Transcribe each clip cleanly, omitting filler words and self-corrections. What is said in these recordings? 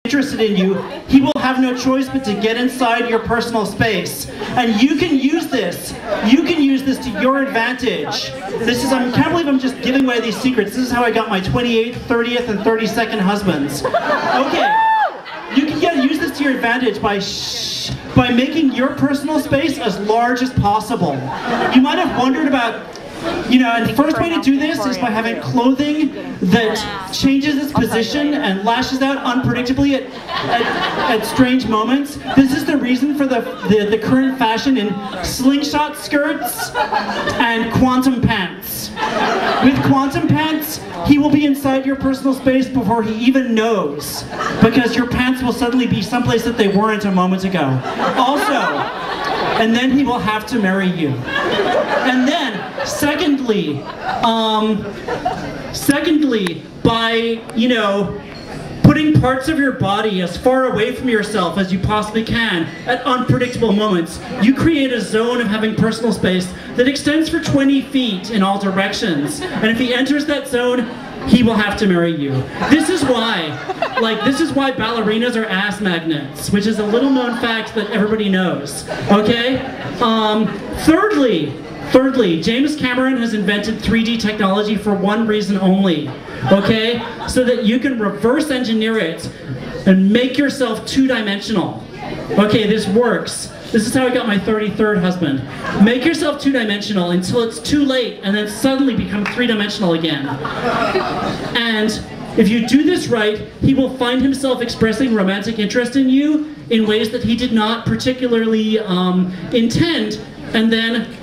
interested in you, he will have no choice but to get inside your personal space. And you can use this. You can use this to your advantage. I can't believe I'm just giving away these secrets. This is how I got my 28th, 30th, and 32nd husbands. Okay. You can use this to your advantage by making your personal space as large as possible. You might have wondered about, and the first way to do this is by having clothing that changes its position and lashes out unpredictably at strange moments. This is the reason for the current fashion in slingshot skirts and quantum pants. With quantum pants, he will be inside your personal space before he even knows, because your pants will suddenly be someplace that they weren't a moment ago. Also, and then he will have to marry you. And then, secondly, by, putting parts of your body as far away from yourself as you possibly can at unpredictable moments, you create a zone of having personal space that extends for 20 feet in all directions. And if he enters that zone, he will have to marry you. This is why ballerinas are ass magnets, which is a little known fact that everybody knows, okay? Thirdly, James Cameron has invented 3D technology for one reason only, okay? So that you can reverse engineer it and make yourself two-dimensional. Okay, this works. This is how I got my 33rd husband. Make yourself two-dimensional until it's too late and then suddenly become three-dimensional again. And if you do this right, he will find himself expressing romantic interest in you in ways that he did not particularly intend, and then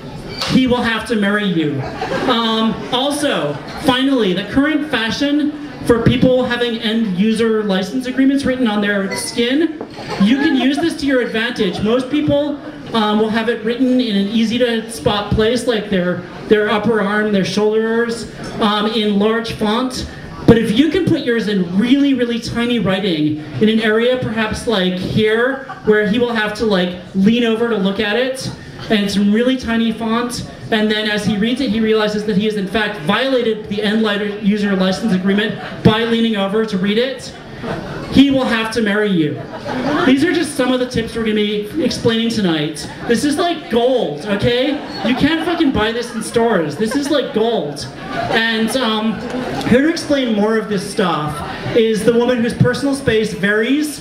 he will have to marry you. Also, finally, the current fashion for people having end-user license agreements written on their skin, you can use this to your advantage. Most people will have it written in an easy-to-spot place, like their upper arm, their shoulders, in large font. But if you can put yours in really, really tiny writing, in an area perhaps like here, where he will have to lean over to look at it, and it's in really tiny font, and then as he reads it, he realizes that he has in fact violated the end-user license agreement by leaning over to read it, he will have to marry you. These are just some of the tips we're going to be explaining tonight. This is like gold, okay? You can't fucking buy this in stores. This is like gold. And here to explain more of this stuff is the woman whose personal space varies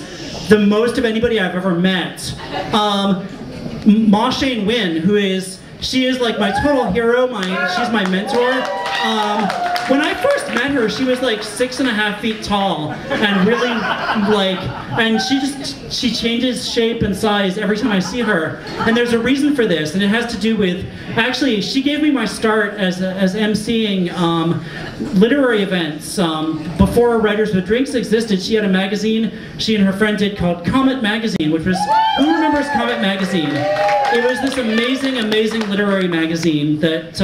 the most of anybody I've ever met. Maw Shein Win, she is like my total hero, she's my mentor. When I first met her, she was like 6.5 feet tall and really and she changes shape and size every time I see her. And there's a reason for this, and it has to do with, actually, she gave me my start as emceeing literary events. Before Writers with Drinks existed, she had a magazine she and her friend did called Comet Magazine, which was, who remembers Comet Magazine? It was this amazing, amazing literary magazine that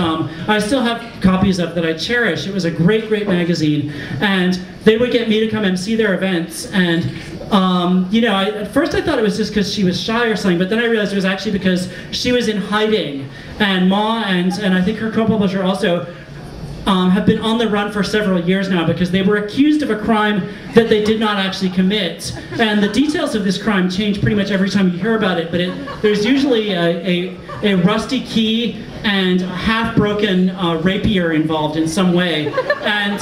I still have copies of that I cherish. It was a great, great magazine. And they would get me to come MC their events. And, at first I thought it was just because she was shy or something, but then I realized it was actually because she was in hiding. And Ma and I think her co-publisher also have been on the run for several years now because they were accused of a crime that they did not actually commit. And the details of this crime change pretty much every time you hear about it, but there's usually a rusty key and a half-broken rapier involved in some way. And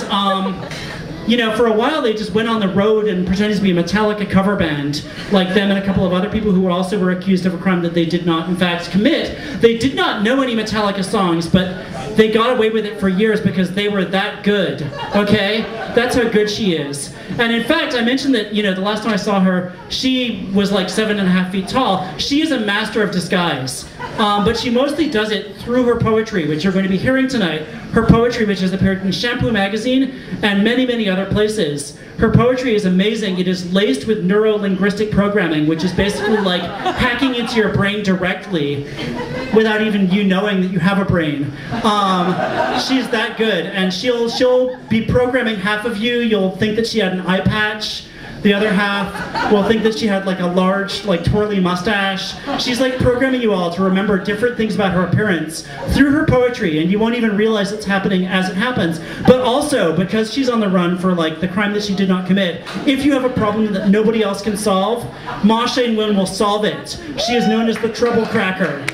for a while they just went on the road and pretended to be a Metallica cover band, like them and a couple of other people who also were accused of a crime that they did not in fact commit. They did not know any Metallica songs, but they got away with it for years because they were that good, okay? That's how good she is. And in fact, I mentioned that, the last time I saw her, she was like 7.5 feet tall. She is a master of disguise, but she mostly does it through her poetry, which you're going to be hearing tonight. Her poetry, which has appeared in Shampoo magazine and many, many other places. Her poetry is amazing. It is laced with neuro-linguistic programming, which is basically like hacking into your brain directly without even you knowing that you have a brain. She's that good, and she'll be programming half of you. You'll think that she had an eye patch. The other half will think that she had like a large, like twirly mustache. She's like programming you all to remember different things about her appearance through her poetry, and you won't even realize it's happening as it happens. But also, because she's on the run for like the crime that she did not commit, if you have a problem that nobody else can solve, Maw Shein Win will solve it. She is known as the Trouble Cracker.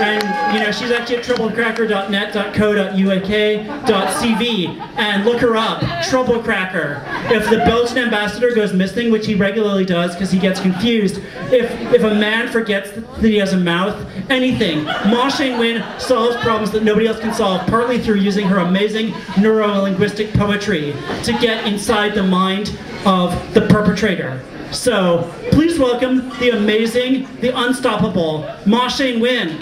And, you know, she's actually at troublecracker.net.co.uk.cv, and look her up, Trouble Cracker. If the Belgian ambassador goes missing, which he regularly does because he gets confused, if a man forgets that he has a mouth, anything, Maw Shein Win solves problems that nobody else can solve, partly through using her amazing neuro-linguistic poetry to get inside the mind of the perpetrator. So, please welcome the amazing, the unstoppable Maw Shein Win.